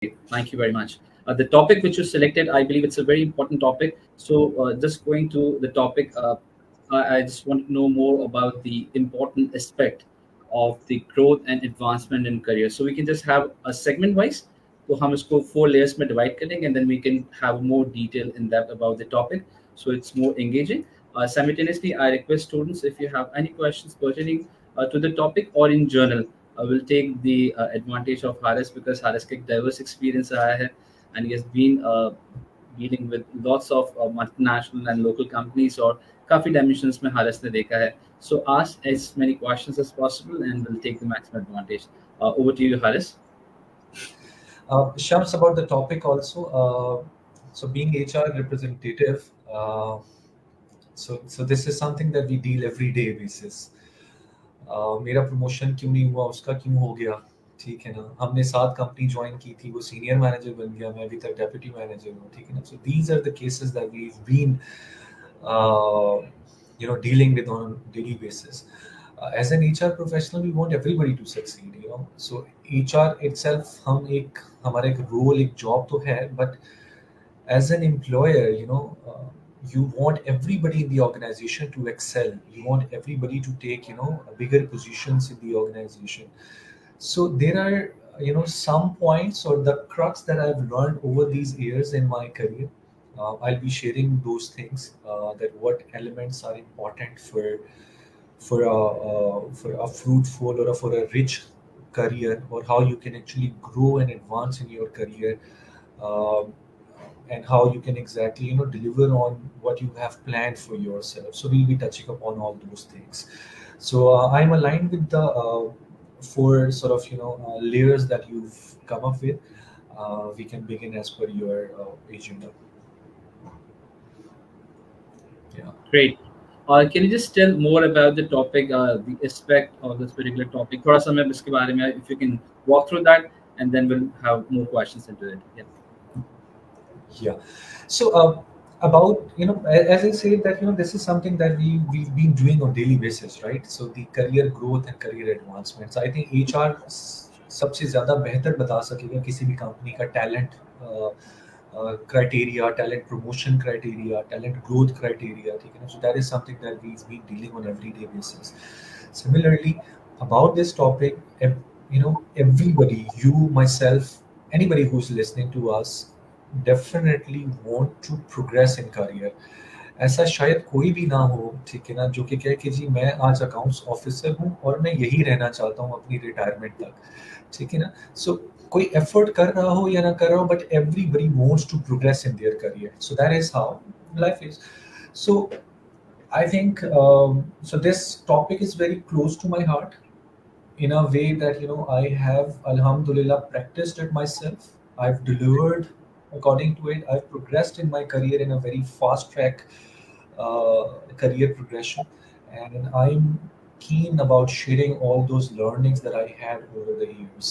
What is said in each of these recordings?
Thank you very much. The topic which you selected, I believe it's a very important topic. So, just going to the topic, I just want to know more about the important aspect of the growth and advancement in career. So, we can just have a segment wise. तो हम इसको 4 layers में divide करेंगे and then we can have more detail in depth about the topic. So it's more engaging. Simultaneously, I request students if you have any questions pertaining to the topic or in general, will take the advantage of Haris because Haris का एक diverse experience रहा है and he has been dealing with lots of multinational and local companies और काफी dimensions में Haris ने देखा है. So ask as many questions as possible and we'll take the maximum advantage. Over to you, Haris. Shams, about the topic also. So being HR representative, so this is something that we deal every day basis. मेरा promotion क्यों नहीं हुआ, उसका क्यों हो गया, ठीक है ना. हमने 7 कंपनी ज्वाइन की थी, वो सीनियर मैनेजर बन गया, मैं अभी तक डेप्यूटी मैनेजर हूँ, ठीक है ना. So these are the cases that we've been dealing with on a daily basis. As an HR professional, we want everybody to succeed, So HR itself, हमारा एक role, एक job तो है, but as an employer, you want everybody in the organization to excel. You want everybody to take, bigger positions in the organization. So there are, some points or the crux that I've learned over these years in my career. I'll be sharing those things, that what elements are important for a fruitful or for a rich career, or how you can actually grow and advance in your career, and how you can exactly deliver on what you have planned for yourself. So we'll be touching upon all those things. So I'm aligned with the 4 sort of layers that you've come up with. We can begin as per your agenda. Yeah. Great. Can you just tell more about the topic, the aspect of this particular topic? थोड़ा सा मैं इसके बारे में, if you can walk through that, and then we'll have more questions into it. Yeah. So about as I said that this is something that we've been doing on daily basis, right? So the career growth and career advancements. I think HR सबसे ज़्यादा बेहतर बता सकेगा किसी भी company का talent criteria, talent promotion criteria, talent growth criteria, ठीक है ना? So that is something that we've been dealing on everyday basis. Similarly, about this topic, everybody, you, myself, anybody who's listening to us, definitely want to progress in career. ऐसा शायद कोई भी ना हो, ठीक है ना, जो कि कहे कि जी मैं आज अकाउंट्स ऑफिसर हूँ और मैं यही रहना चाहता हूँ अपनी रिटायरमेंट तक, ठीक है ना. सो कोई एफर्ट कर रहा हो या ना कर रहा हो, but everybody wants to progress in their career. So that is how life is. So I think so this topic is very close to my heart in a way that I have, alhamdulillah, practiced it myself. I've delivered according to it. I've progressed in my career in a very fast track career progression, and I'm keen about sharing all those learnings that I had over the years.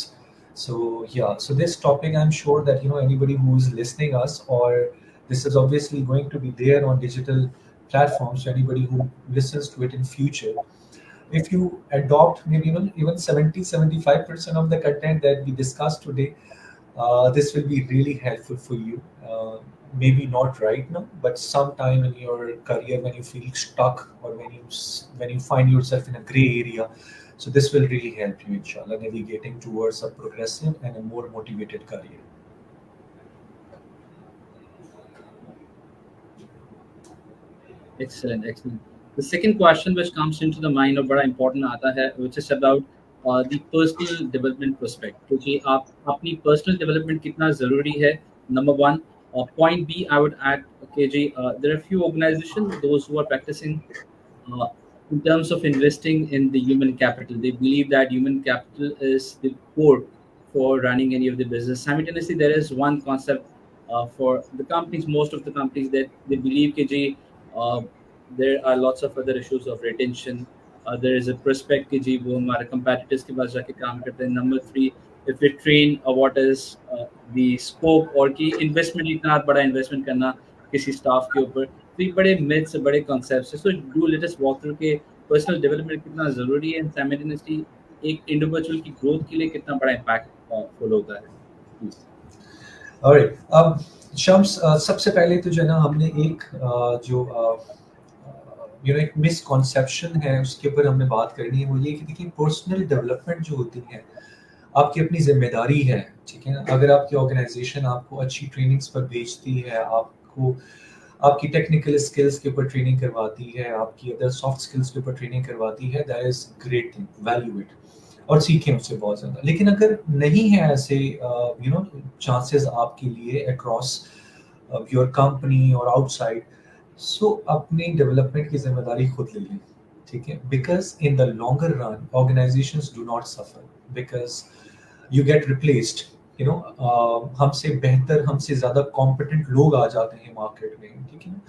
So yeah, so this topic, I'm sure that anybody who is listening us, or this is obviously going to be there on digital platforms, so anybody who listens to it in future, if you adopt maybe even 70-75% of the content that we discussed today, this will be really helpful for you. Maybe not right now, but sometime in your career when you feel stuck, or when you find yourself in a gray area. So this will really help you, inshallah, navigating towards a progressive and a more motivated career. Excellent, excellent. The second question which comes into the mind, और बड़ा important आता है, which is about the personal development prospect. क्योंकि आप अपनी personal development कितना ज़रूरी है, number one. Point B, I would add, okay, ji, there are few organizations, those who are practicing in terms of investing in the human capital. They believe that human capital is the core for running any of the business. Simultaneously, there is one concept for the companies, most of the companies, that they believe कि जी, there are lots of other issues of retention. There is a prospect कि जी वो हमारे competitors के पास जाके काम करते हैं. Number 3, if we train what is the scope, और कि investment, इतना बड़ा investment करना किसी staff के ऊपर, तो ये बड़े myths, बड़े concepts हैं. So do let us walk through के personal development कितना ज़रूरी है, and simultaneously एक individual की growth के लिए कितना बड़ा impact फुल होता है. Please. ऑलराइट, शम्स, सबसे पहले तो जो है ना हमने एक जो एक मिसकॉन्सेप्शन है उसके ऊपर हमने बात करनी है, वो ये कि देखिए पर्सनल डेवलपमेंट जो होती है आपकी अपनी जिम्मेदारी है, ठीक है ना। अगर आपकी ऑर्गेनाइजेशन आपको अच्छी ट्रेनिंग्स पर भेजती है, आपको आपकी टेक्निकल स्किल्स के ऊपर ट्रेनिंग करवाती है, आपकी अदर सॉफ्ट स्किल्स के ऊपर ट्रेनिंग करवाती है, that is great thing, value it और सीखें उससे बहुत ज़्यादा। लेकिन अगर नहीं है ऐसे चांसेस आपके लिए अक्रॉस योर कंपनी और आउटसाइड, सो अपनी डेवलपमेंट की जिम्मेदारी खुद ले लें, ठीक है। Because in the longer run organisations do not suffer, because you get replaced, हमसे बेहतर, हमसे ज़्यादा कॉम्पिटेंट लोग आ जाते हैं मार्केट में, ठीक है ना।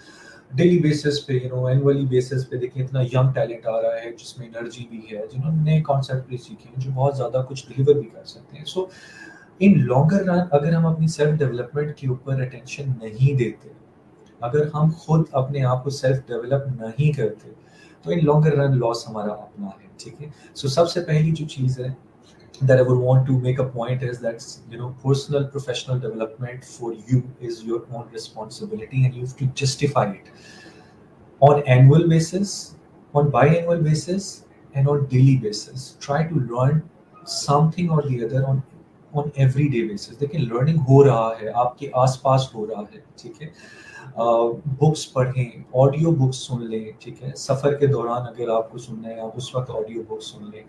डेली बेसिस पे, एनुअली बेसिस पे देखिए इतना यंग टैलेंट आ रहा है जिसमें एनर्जी भी है, जिन्होंने नए कॉन्सेप्ट भी सीखे हैं, जो बहुत ज़्यादा कुछ डिलीवर भी कर सकते हैं। सो इन लॉन्गर रन अगर हम अपनी सेल्फ डेवलपमेंट के ऊपर अटेंशन नहीं देते, अगर हम खुद अपने आप को सेल्फ डेवलप नहीं करते, तो इन लॉन्गर रन लॉस हमारा अपना है, ठीक है। सो सबसे पहली जो चीज़ है that I would want to make a point is that personal professional development for you is your own responsibility, and you have to justify it on annual basis, on biannual basis, and on daily basis. Try to learn something or the other on everyday basis. देखिए learning हो रहा है, आपके आसपास हो रहा है, ठीक है। बुक्स पढ़ें, ऑडियो बुक्स सुन लें, ठीक है। सफ़र के दौरान अगर आपको सुनना है आप उस वक्त ऑडियो बुक्स सुन लें।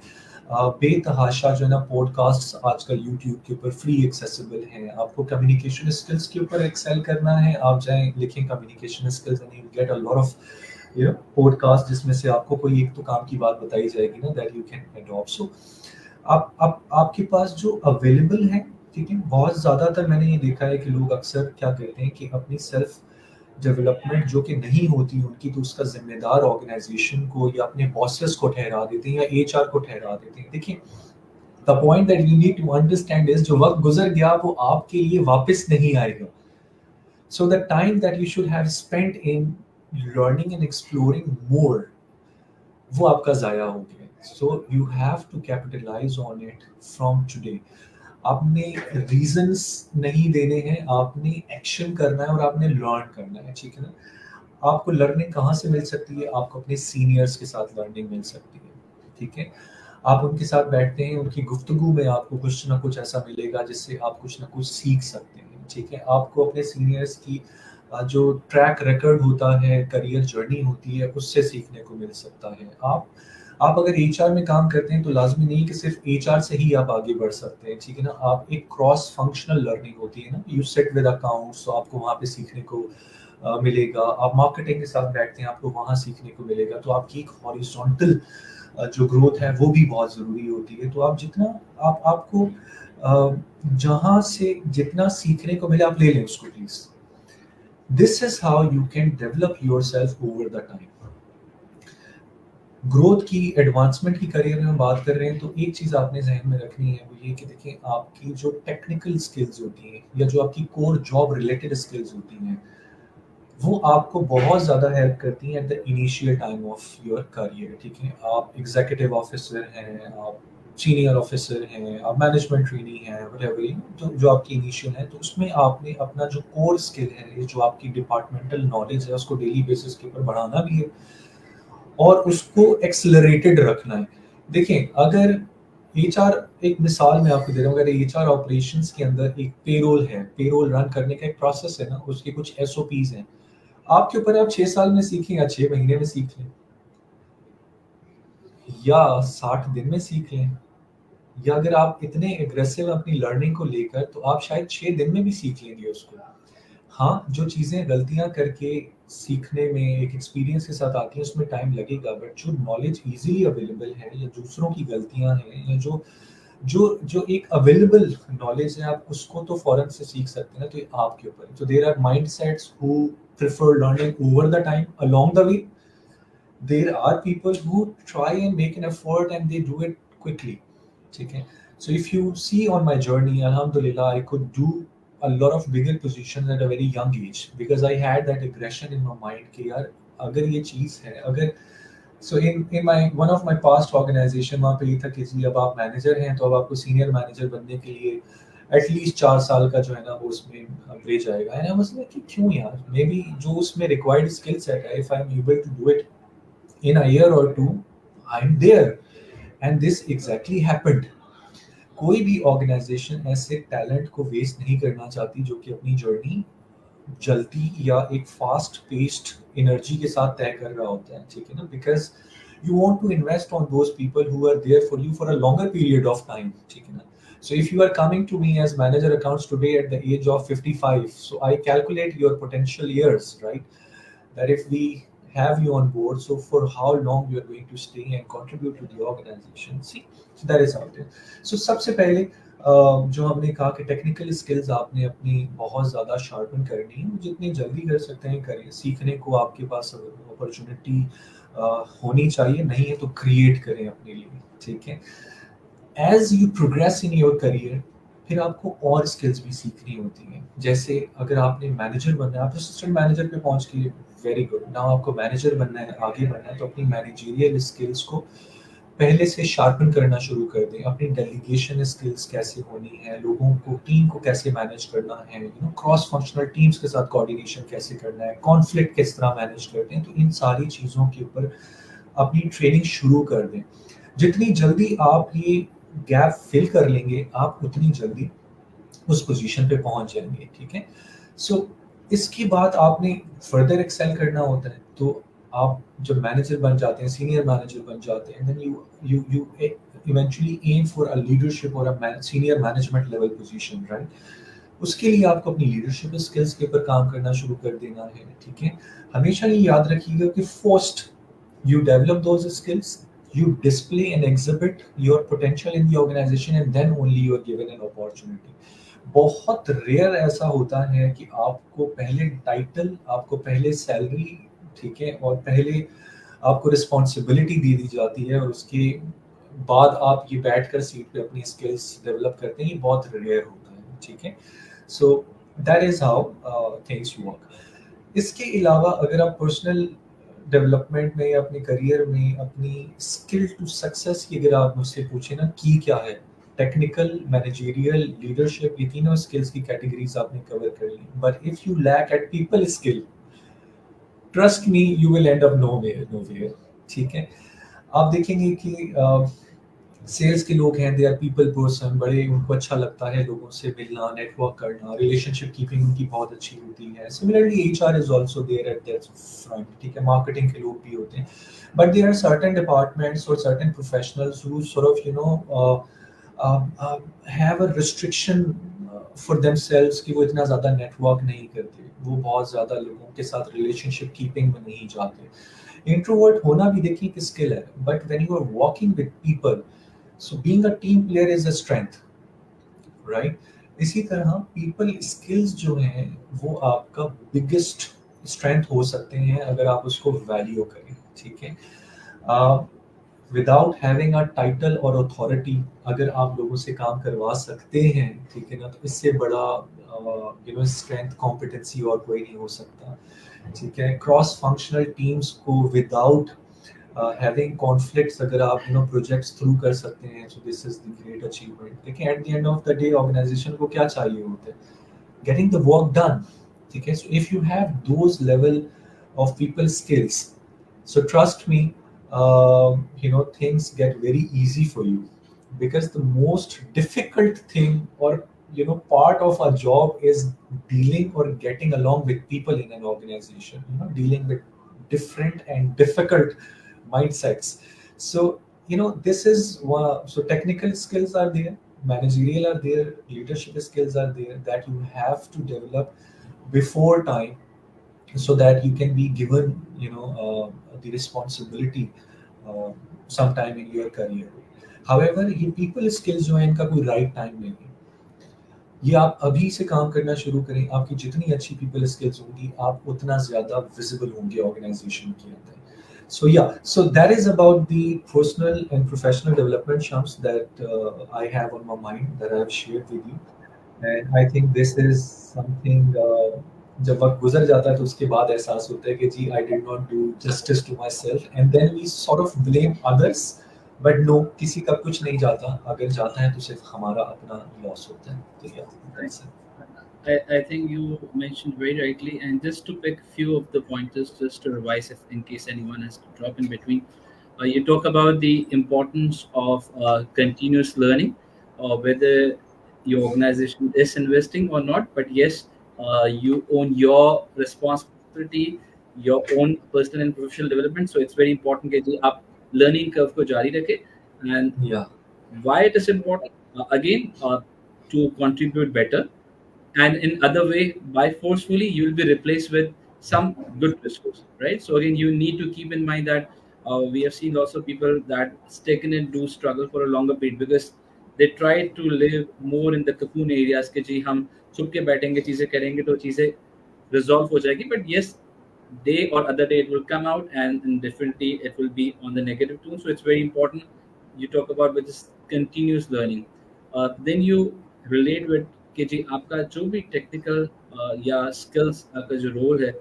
बेतहाशा जो है ना पॉडकास्ट आजकल यूट्यूब के ऊपर फ्री एक्सेसिबल हैं। आपको कम्युनिकेशन स्किल्स के ऊपर एक्सेल करना है, आप जाएं लिखें communication skills and you get a lot of podcast, जिसमें से आपको कोई एक तो काम की बात बताई जाएगी ना, दैट यू कैन अडॉप्ट। सो आप आपके पास जो अवेलेबल है, ठीक है। बहुत ज़्यादातर मैंने ये देखा है कि लोग अक्सर क्या करते हैं कि अपनी सेल्फ डेवलपमेंट जो कि नहीं होती उनकी, तो उसका जिम्मेदार ऑर्गेनाइजेशन को या अपने बॉसेस को ठहरा देते हैं या एचआर को ठहरा देते हैं। देखिए the point that you need to understand is जो वक्त गुजर गया वो आपके लिए वापस नहीं आएगा। So the time that you should have spent in learning and exploring more, वो आपका ज़ाया हो गया। So you have to capitalize on it from today. आपने रीजंस नहीं देने हैं, आपने एक्शन करना है और आपने लर्न करना है, ठीक है ना। आपको लर्निंग कहाँ से मिल सकती है? आपको अपने सीनियर्स के साथ लर्निंग मिल सकती है, ठीक है। आप उनके साथ बैठते हैं, उनकी गुफ्तगू में आपको कुछ ना कुछ ऐसा मिलेगा जिससे आप कुछ ना कुछ सीख सकते हैं, ठीक है। आपको अपने सीनियर्स की जो ट्रैक रिकॉर्ड होता है, करियर जर्नी होती है, उससे सीखने को मिल सकता है। आप अगर एचआर में काम करते हैं तो लाजमी नहीं कि सिर्फ एचआर से ही आप आगे बढ़ सकते हैं, ठीक है ना। आप एक क्रॉस फंक्शनल लर्निंग होती है ना, यू सेट विद अकाउंट्स, तो आपको वहाँ पे सीखने को मिलेगा। आप मार्केटिंग के साथ बैठते हैं, आपको वहाँ सीखने को मिलेगा। तो आपकी एक हॉरिजॉन्टल जो ग्रोथ है वो भी बहुत ज़रूरी होती है। तो आप जितना आपको जहाँ से जितना सीखने को मिले आप ले लें उसको please. This is how you can develop your self over the time. Growth की, एडवांसमेंट की करियर में हम बात कर रहे हैं, तो एक चीज़ आपने जहन में रखनी है, वो ये कि देखिए आपकी जो टेक्निकल स्किल्स होती हैं या जो आपकी कोर जॉब रिलेटेड स्किल्स होती हैं, वो आपको बहुत ज़्यादा हेल्प करती हैं at the initial time of your career, ठीक है। आप एग्जीक्यूटिव ऑफिसर हैं, आप सीनियर ऑफिसर हैं, आप मैनेजमेंट ट्रेनी हैं, व्हाटएवर, तो जो आपकी इनिशियल है, तो उसमें आपने अपना जो कोर स्किल है, जो आपकी डिपार्टमेंटल नॉलेज है, उसको डेली बेसिस के ऊपर बढ़ाना भी है और उसको एक्सेलरेटेड रखना है। देखिए अगर एचआर, एक मिसाल मैं आपको दे रहा हूँ, अगर एचआर ऑपरेशंस के अंदर एक पेरोल है, पेरोल रन करने का एक प्रोसेस है ना, उसके कुछ एसओपीज हैं, आपके ऊपर आप 6 साल में सीखें या 6 महीने में सीख लें या 60 दिन में सीख लें, या अगर आप इतने एग्रेसिव अपनी लर्निंग को लेकर, तो आप शायद 6 दिन में भी सीख लेंगे उसको। हाँ, जो चीज़ें गलतियाँ करके सीखने में एक एक्सपीरियंस के साथ आती हैं उसमें टाइम लगेगा, बट जो नॉलेज ईज़िली अवेलेबल है या दूसरों की गलतियाँ हैं या जो जो जो एक अवेलेबल नॉलेज है, आप उसको तो फ़ौरन से सीख सकते हैं ना, तो ये आपके ऊपर है। तो there are mindsets who prefer learning over the time along the way, there are people who try and make an effort and they do it quickly, ठीक है। So if you see on my journey, alhamdulillah, I could do a lot of bigger positions at a very young age because I had that aggression in my mind कि यार अगर ये चीज़ है, अगर so in my one of my past organization, वहाँ पे ये था कि जी अब आप मैनेजर हैं तो अब आपको सीनियर मैनेजर बनने के लिए एटलीस्ट 4 साल का जो है ना वो उसमें ले जाएगा। एंड आई वाज लाइक कि क्यों यार, मे बी जो उसमें रिक्वायर्ड स्किल सेट है, if I am able to do it in a year or two, I'm there. And this exactly happened. कोई भी ऑर्गेनाइजेशन ऐसे टैलेंट को वेस्ट नहीं करना चाहती जो कि अपनी जर्नी जल्दी या एक फास्ट पेस्ड एनर्जी के साथ तय कर रहा होता है, ठीक है ना, because you want to invest on those people who are there for you for a longer period of time, ठीक है ना. So if you are coming to me as manager accounts today at the age of 55, so I calculate your potential years, right? That if we have you on board, so for how long you are going to stay and contribute to the organization. See, so that is out there. So सबसे पहले जो हमने कहा कि technical skills आपने अपनी बहुत ज़्यादा शार्पन करनी है, जितनी जल्दी कर सकते हैं करिए. सीखने को आपके पास अपॉर्चुनिटी होनी चाहिए, नहीं है तो क्रिएट करें अपने लिए, ठीक है. As you progress in your career, फिर आपको और स्किल्स भी सीखनी होती हैं. जैसे अगर आपने मैनेजर बनना है, आप असिस्टेंट मैनेजर पे पहुंच के वेरी गुड, नाउ आपको मैनेजर बनना है, आगे बनना है, तो अपनी मैनेजरियल स्किल्स को पहले से शार्पन करना शुरू कर दें. अपनी डेलीगेशन स्किल्स कैसे होनी है, लोगों को, टीम को कैसे मैनेज करना है, you know, cross functional teams के साथ कोऑर्डिनेशन कैसे करना है, कॉन्फ्लिक्ट किस तरह मैनेज करते हैं, तो इन सारी चीज़ों के ऊपर अपनी ट्रेनिंग शुरू कर दें. जितनी जल्दी आप ये गैप फिल कर लेंगे, आप उतनी जल्दी उस पोजीशन पे पहुंच जाएंगे, ठीक है. सो इसके बाद आपने फर्दर एक्सेल करना होता है, तो आप जब मैनेजर बन जाते हैं, सीनियर मैनेजर बन जाते हैं, then you eventually aim for a leadership और a senior management level position, right. उसके लिए आपको अपनी लीडरशिप स्किल्स के ऊपर काम करना शुरू कर देना है, ठीक है. हमेशा ये याद रखिएगा कि first you develop those skills, you display and exhibit your potential in the organization, and then only you are given an opportunity. बहुत रेयर ऐसा होता है कि आपको पहले टाइटल, आपको पहले सैलरी, ठीक है, और पहले आपको रिस्पॉन्सिबिलिटी दी जाती है, और उसके बाद आप ये बैठकर सीट पे अपनी स्किल्स डेवलप करते हैं. ये बहुत रेयर होता है, ठीक है. सो that is how things work. इसके अलावा अगर आप पर्सनल डेवलपमेंट में या अपने करियर में अपनी स्किल टू सक्सेस की अगर आप मुझसे पूछे ना की क्या है, टेक्निकल, मैनेजरियल, लीडरशिप, ये तीनों स्किल्स की कैटेगरीज आपने कवर कर ली. But if you lack at people skill, trust me, you will end up nowhere, ठीक है. आप देखेंगे कि सेल्स के लोग हैं, दे आर पीपल पर्सन, बड़े उनको अच्छा लगता है लोगों से मिलना, नेटवर्क करना, रिलेशनशिप कीपिंग उनकी बहुत अच्छी होती है. Similarly HR is also there at that front, ठीक है. मार्केटिंग के लोग भी होते हैं, but there are certain departments और certain professionals who sort of you know have a restriction for themselves कि वो इतना ज़्यादा नेटवर्क नहीं करते, वो बहुत ज़्यादा लोगों के साथ रिलेशनशिप कीपिंग में नहीं जाते. इंट्रोवर्ट होना भी देखिए कि स्किल है, but when you are working with people, so being a team player is a strength, right? इसी तरह people skills जो हैं वो आपका biggest strength हो सकते हैं अगर आप उसको value करें, ठीक है. Without having a title और authority, अगर आप लोगों से काम करवा सकते हैं, ठीक है ना, तो इससे बड़ा you know strength, competency और कोई नहीं हो सकता, ठीक है. Cross functional teams को without having conflicts अगर आप you know projects through कर सकते हैं, so this is the great achievement. देखिए at the end of the day organization को क्या चाहिए होता है, getting the work done, ठीक है. So if you have those level of people skills, so trust me, you know things get very easy for you, because the most difficult thing or you know part of a job is dealing or getting along with people in an organization, you know, dealing with different and difficult mindsets. So you know this is one. So technical skills are there, managerial are there, leadership skills are there that you have to develop before time, so that you can be given you know the responsibility sometime in your career. However ये people skills जो है इनका कोई right time नहीं है. ये आप अभी से काम करना शुरू करें, आपकी जितनी अच्छी people skills होंगी, आप उतना ज़्यादा visible होंगे organization के अंदर. So yeah, so that is about the personal and professional development, Shams, that I have on my mind, that I have shared with you. And I think this is something जब वक्त गुजर जाता है तो उसके बाद एहसास होता है कि जी I did not do justice to myself, and then we sort of blame others but no, किसी का कुछ नहीं जाता, अगर जाता है तो सिर्फ हमारा अपना लॉस होता है। तो या Right. that's it. I think you mentioned very rightly, and just to pick few of the pointers, just to revise, if in case anyone has to drop in between, you talk about the importance of continuous learning, whether your organization is investing or not. But yes, you own your responsibility, your own personal and professional development. So it's very important that you up learning curve को जारी रखें. And Yeah. why it is important? Again, to contribute better, and in other way, by forcefully you will be replaced with some good resource, right? So again, you need to keep in mind that we have seen lots of people that stagnant do struggle for a longer period because they try to live more in the cocoon areas कि जी हम छुप के बैठेंगे चीजें करेंगे तो चीजें resolve हो जाएगी. But yes, day or other day it will come out, and definitely it will be on the negative tone. So it's very important you talk about with this continuous learning. Then you relate with कि जी आपका जो भी technical या skills आपका जो role है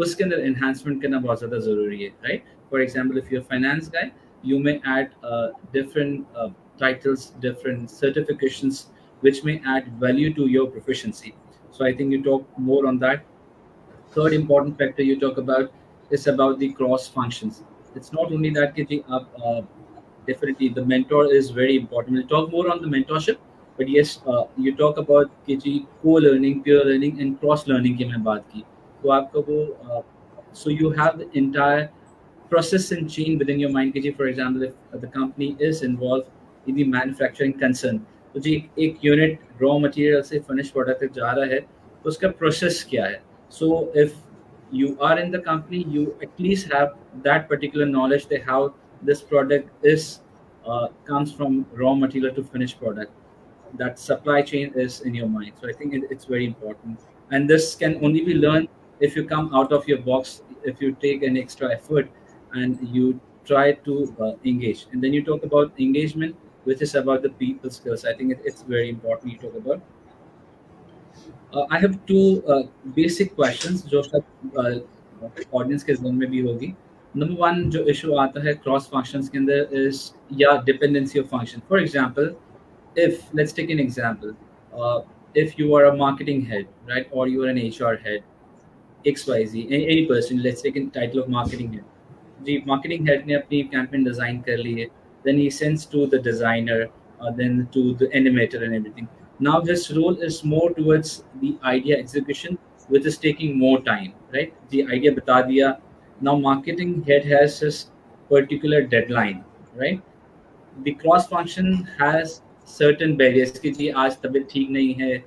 उसके अंदर एनहांसमेंट करना बहुत ज़्यादा ज़रूरी है, right? For example if you finance guy, you may add different titles, different certifications which may add value to your proficiency. So I think you talk more on that. Third important factor you talk about is about the cross functions. It's not only that कि जी आप definitely the mentor is very important. We'll talk more on the mentorship, but yes, you talk about कि जी co-learning, peer learning and cross learning की मैं बात की. तो आपका वो so you have the entire process and chain within your mind कि जी for example if the company is involved in the manufacturing concern, तो जी एक यूनिट रॉ मटेरियल से फिनिश प्रोडक्ट तक जा रहा है तो उसका प्रोसेस क्या है. So if you are in the company, you at least have that particular knowledge that how this product is comes from raw material to finished product. That supply chain is in your mind. So I think it's very important. And this can only be learned if you come out of your box, if you take an extra effort and you try to engage. And then you talk about engagement, which is about the people skills. I think it's very important you talk about. I have two basic questions जो शायद audience के जहन में भी होगी. Number one जो issue आता है क्रॉस फंक्शंस के अंदर इज या dependency of function. For example, if let's take an example, if you are a marketing head, right, or you are an HR head, XYZ, any person, let's take a title of marketing head. The marketing head ने अपनी campaign design कर ली है, then he sends to the designer, then to the animator and everything. Now his role is more towards the idea execution, which is taking more time, right? The idea बता दिया. Now marketing head has his particular deadline, right? The cross function has certain barriers कि जी आज तबीयत ठीक नहीं है,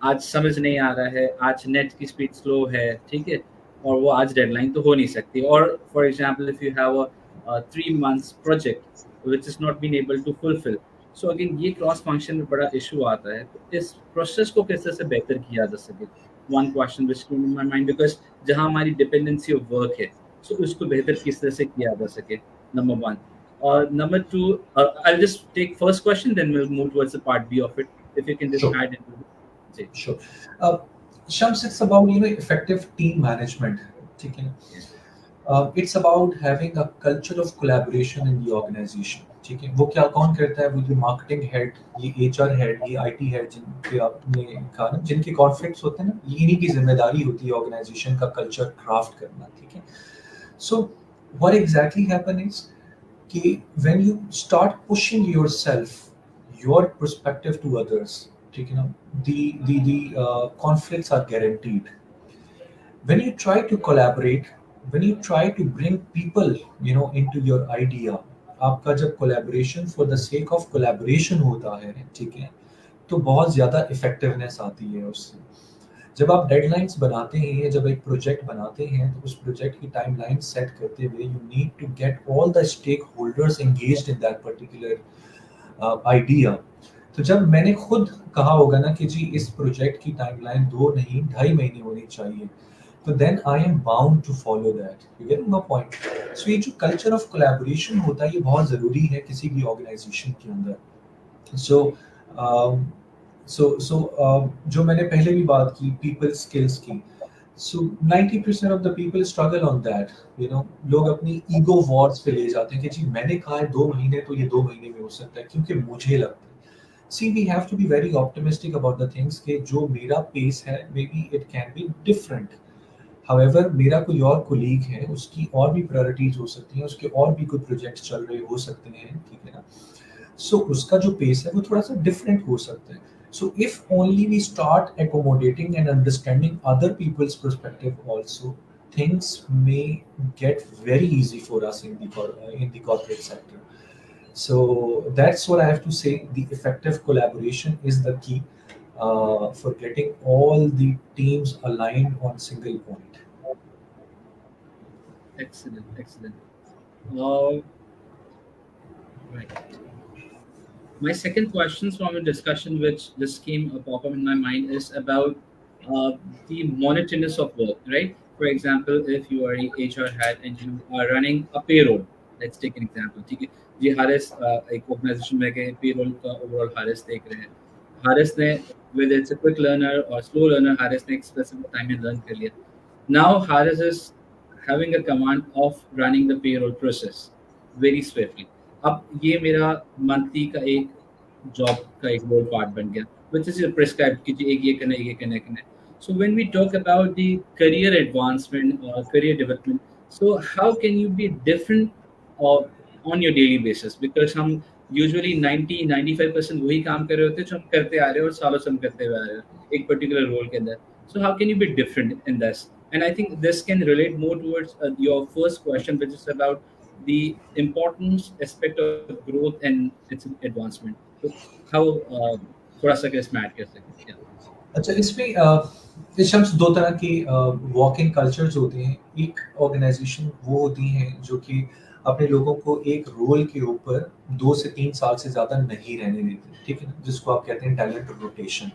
आज समझ नहीं आ रहा है, आज नेट की स्पीड स्लो है, ठीक है, और वो आज डेडलाइन तो हो नहीं सकती. और for example if you have a 3 months project which is not been able to fulfil. So again ये क्रॉस फंक्शन में बड़ा इशू आता है. तो इस प्रोसेस को कैसे से बेहतर किया जा सके, one question which came in my mind, because जहां हमारी डिपेंडेंसी ऑफ वर्क है, सो उसको बेहतर किस तरह से किया जा सके, number one. Number two, I'll just take first question, then we'll move towards the part B of it. If you can just Sure. add into it. Sure. Shams, it's about effective team management. ठीक है. It's about having a culture of collaboration in the organization. ठीक है. वो क्या कौन करता है? वो जो marketing head, ये HR head, ये IT head जिनके आपने कहा ना, जिनके conflicts होते हैं ना, ये इन्हीं की जिम्मेदारी होती है organization का culture craft करना. ठीक है. So what exactly happen is कि when you start pushing yourself, your perspective to others, ठीक है ना, the conflicts are guaranteed. When you try to collaborate, when you try to bring people into your idea, आपका जब collaboration for the sake of collaboration होता है, ठीक है, तो बहुत ज़्यादा effectiveness आती है उससे. जब आप डेडलाइंस बनाते हैं, जब एक प्रोजेक्ट बनाते हैं, तो उस प्रोजेक्ट की टाइमलाइन सेट करते हुए you need to get all the stakeholders engaged in that particular idea. तो जब मैंने खुद कहा होगा ना कि जी इस प्रोजेक्ट की टाइमलाइन 2 नहीं 2.5 महीने होनी चाहिए, तो then I am bound to follow that. You get my point. So ये जो कल्चर ऑफ कोलैबोरेशन होता है, ये बहुत ज़रूरी है किसी भी ऑर्गेनाइजेशन के अंदर. सो जो मैंने पहले भी बात की पीपल स्किल्स की, So 90% of the people struggle on that. लोग अपनी ईगो वॉर्स पे ले जाते हैं कि जी मैंने कहा है 2 महीने, तो ये 2 महीने में हो सकता है क्योंकि मुझे लगता है. See, we have to be very optimistic about the things कि जो मेरा पेस है, maybe it can be different. However, मेरा कोई और कोलीग है, उसकी और भी प्रायोरिटीज हो सकती हैं, उसके और भी कोई प्रोजेक्ट चल रहे हो सकते हैं, ठीक है ना. सो उसका जो पेस है वो थोड़ा सा डिफरेंट हो सकता है. So if only we start accommodating and understanding other people's perspective also, things may get very easy for us in the corporate sector. So that's what I have to say. The effective collaboration is the key for getting all the teams aligned on single point. Excellent, excellent. Uh, right. My second question from a discussion which just came pop up in my mind is about the monotonous of work, right? For example, if you are a HR head and you are running a payroll, let's take an example. ठीक है, ये हारिस एक organisation में गए payroll का overall Haris देख रहे हैं. हारिस ने whether it's a quick learner or slow learner, Haris ने एक specific time में learn कर लिया. Now Haris is having a command of running the payroll process very swiftly. अब ये मेरा मंथली का एक जॉब का एक रोल पार्ट बन गया which is prescribed कि जी एक ये करना है, ये करना है, करना है. So when we talk about the career advancement or career development, so how can you be different or on your daily basis? Because हम usually 90-95% वही काम कर रहे होते हैं जो हम करते आ रहे हैं और सालों से हम करते हुए आ रहे हैं एक पर्टिकुलर रोल के अंदर. So how can you be different in this? And I think this can relate more towards your first question, which is about the importance aspect of growth and its advancement. So how थोड़ा सा इसमें add कर सकते हैं. अच्छा, इसमें इस शम्स दो तरह के वर्किंग कल्चर्स होते हैं. एक ऑर्गेनाइजेशन वो होती हैं जो कि अपने लोगों को एक रोल के ऊपर 2 से 3 साल से ज़्यादा नहीं रहने देते, ठीक है ना, जिसको आप कहते हैं talent rotation.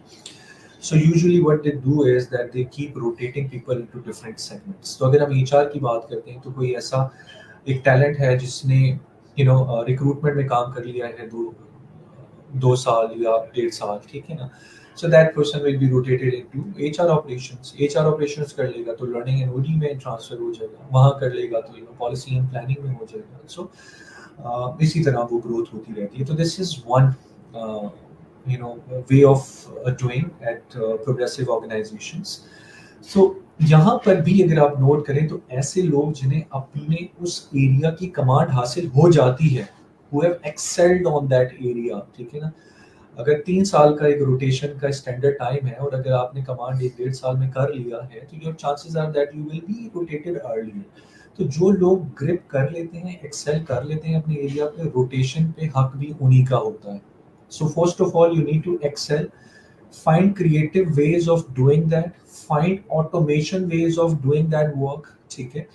So usually what they do is that they keep rotating people into different segments. तो अगर हम HR की बात करते हैं तो कोई ऐसा एक टैलेंट है जिसने रिक्रूटमेंट में काम कर लिया है 2 साल या 1.5 साल, ठीक है ना. So that person will be rotated into HR operations. HR operations कर लेगा तो learning and OD में ट्रांसफर हो जाएगा, वहाँ कर लेगा तो पॉलिसी एंड प्लानिंग में हो जाएगा. सो इसी तरह वो ग्रोथ होती रहती है. तो this is one way of doing at progressive organizations. So यहाँ पर भी अगर आप नोट करें तो ऐसे लोग जिन्हें अपने उस एरिया की कमांड हासिल हो जाती है, who have excelled on that area, ठीक है ना. अगर 3 साल का एक रोटेशन का स्टैंडर्ड टाइम है और अगर आपने कमांड 1.5 साल में कर लिया है तो your chances are that you will be rotated earlier. तो जो लोग ग्रिप कर लेते हैं, एक्सेल कर लेते हैं अपने एरिया पे, रोटेशन पे हक भी उन्हीं का होता है. So first of all, you need to excel, find creative ways of doing that, find automation ways of doing that work, ठीक है,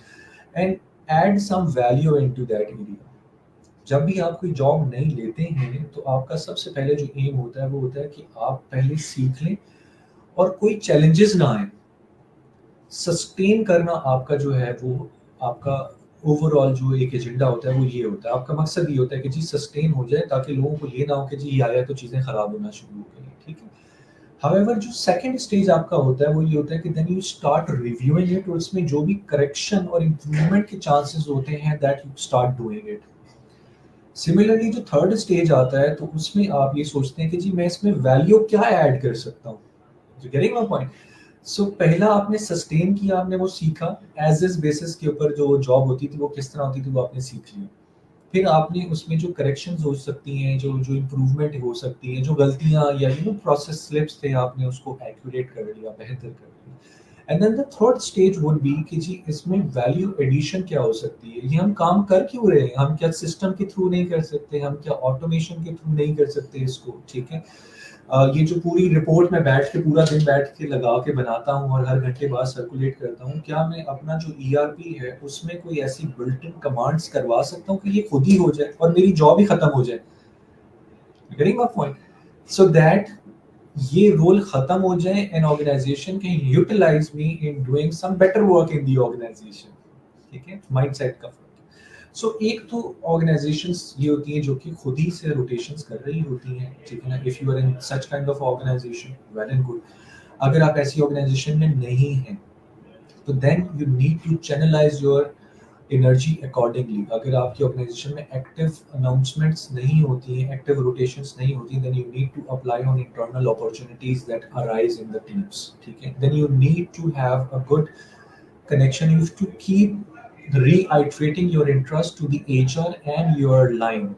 and add some value into that area. जब भी आप कोई जॉब नहीं लेते हैं तो आपका सबसे पहले जो एम होता है वो होता है कि आप पहले सीख लें और कोई चैलेंजेस ना आए. सस्टेन करना आपका जो है वो आपका ओवरऑल जो एक एजेंडा होता है वो ये होता है. आपका मकसद ये होता है कि जी सस्टेन हो जाए ताकि लोगों को ये ना हो कि जी ये आया तो चीज़ें खराब होना शुरू हो गई, ठीक है. हाउएवर जो सेकंड स्टेज आपका होता है वो ये होता है कि then you start reviewing it, और इसमें जो भी करेक्शन और इम्प्रूवमेंट के चांसेस होते हैं that you start doing it. Similarly जो थर्ड स्टेज आता है तो उसमें आप ये सोचते हैं कि जी मैं इसमें वैल्यू क्या ऐड कर सकता हूँ. Getting my point. सो पहला आपने सस्टेन किया, आपने वो सीखा, एज इज बेसिस के ऊपर जो जॉब होती थी वो किस तरह होती थी वो आपने सीख लिया. फिर आपने उसमें जो करेक्शंस हो सकती हैं, जो जो इम्प्रूवमेंट हो सकती हैं, जो गलतियां या प्रोसेस स्लिप्स थे आपने उसको एक्यूरेट कर लिया, बेहतर कर लिया. And then the third stage would be कि जी इसमें वैल्यू एडिशन क्या हो सकती है, ये हम काम कर क्यों रहे हैं, हम क्या सिस्टम के थ्रू नहीं कर सकते, हम क्या ऑटोमेशन के थ्रू नहीं कर सकते इसको, ठीक है. ये जो पूरी रिपोर्ट में बैठ के पूरा दिन बैठ के लगा के बनाता हूँ और हर घंटे बाद सर्कुलेट करता हूँ, क्या मैं अपना जो ERP है उसमें कोई ऐसी बिल्ट इन कमांड्स करवा सकता हूँ कि ये खुद ही हो जाए और मेरी जॉब ही खत्म हो जाए. Getting my point. So that ये रोल खत्म हो जाए and organisation can utilise me in doing some better work in the organisation, ठीक है. माइंडसेट का. सो एक तो ऑर्गेनाइजेशंस ये होती हैं जो कि खुद ही से रोटेशंस कर रही होती हैं, ठीक है ना. If you are in such kind of organisation, well and good. अगर आप ऐसी ऑर्गेनाइजेशन में नहीं हैं तो then you need to channelize your energy accordingly. अगर आपकी organization में active announcements नहीं होती हैं, active rotations नहीं होती, then you need to apply on internal opportunities that arise in the teams. ठीक है? Then you need to have a good connection. You have to keep reiterating your interest to the HR and your line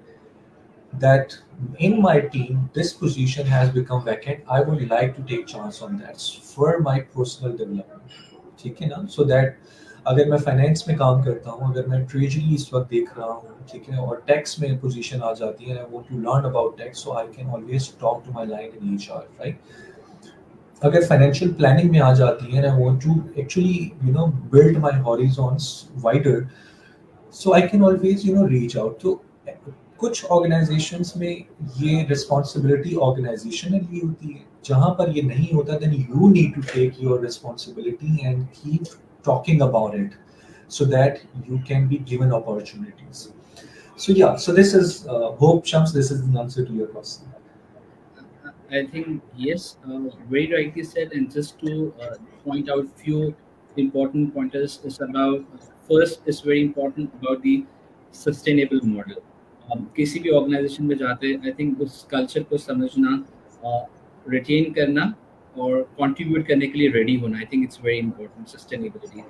that in my team this position has become vacant. I would like to take chance on that for my personal development. ठीक है ना? So that अगर मैं finance में काम करता हूँ, अगर मैं ट्रेजरी इस वक्त देख रहा हूँ, ठीक है, और टैक्स में पोजीशन आ जाती है, I want to learn about tax, so I can always talk to my line in HR, right? अगर फाइनेंशियल प्लानिंग में आ जाती है, I want to actually build my horizons wider, so I can always reach out. तो कुछ organisations में ये responsibility organisationally होती है, जहां पर ये नहीं होता, then you need to take your responsibility and keep talking about it so that you can be given opportunities. So yeah, so this is hope, Shams, this is the answer to your question. I think yes, very rightly said. And just to point out few important pointers is about first is very important about the sustainable model. किसी भी organisation में जाते हैं, I think उस culture को समझना, retain करना और कंट्रीब्यूट करने के लिए रेडी होना, I think it's very important. Sustainability.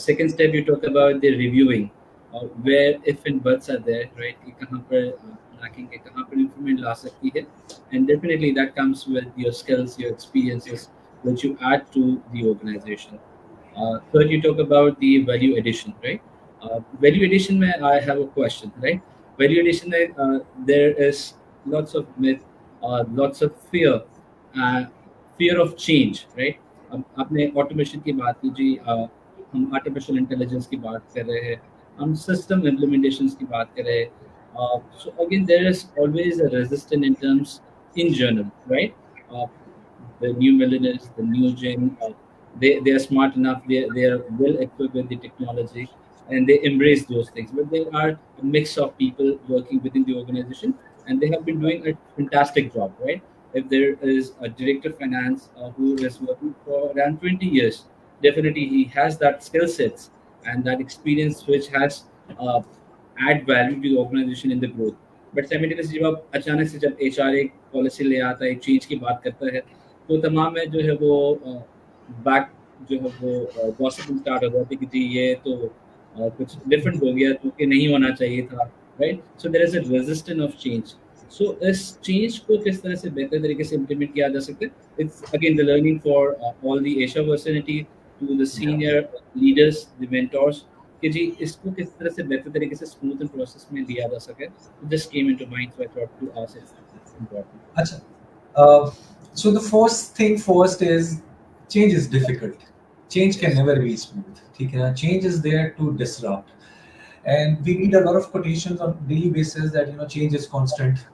Second step you talk about the reviewing, where if and buts are there, right, कि कहाँ पर लैकिंग है, कहाँ पर इम्प्रूवमेंट ला सकती है, and definitely that comes with your skills, your experiences which you add to the organization. Third you talk about the value addition, right. Value addition में I have a question, right. Value addition में there is lots of myth, lots of fear of change, right? अब आपने automation की बात की जी, हम artificial intelligence की बात कर रहे हैं, हम सिस्टम इम्प्लीमेंटेशंस की बात कर रहे हैं. So again, there is always a resistance in terms in general, right? The new millennials, the new gen, they are smart enough, they are well equipped with the technology, and they embrace those things. But there are a mix of people working within the organization, and they have been doing a fantastic job, right? If there is a director of finance who is working for around 20 years, definitely he has that skill sets and that experience which has add value to the organization in the growth. But simultaneously जब आप अचानक से जब HR एक policy ले आता है, एक चेंज की बात करता है, तो तमाम में जो है वो बैक जो है वो गॉसिपिंग स्टार्ट हो जाती है कि जी ये तो कुछ डिफरेंट हो गया, तो कि नहीं होना चाहिए था, right. So there is a resistance of change. So इस चेंज को किस तरह से बेहतर तरीके से इम्प्लीमेंट किया जा सकता है, it's again the learning for all the Asia varsity to the senior leaders, the mentors, कि जी इसको किस तरह से बेहतर तरीके से स्मूथ एंड प्रोसेस में लिया जा सके. Just came into mind, so I thought to ask it's important. अच्छा, so the first thing first is change is difficult. Change can never be smooth. ठीक है ना? Change is there to disrupt, and we read a lot of quotations on daily basis that change is constant.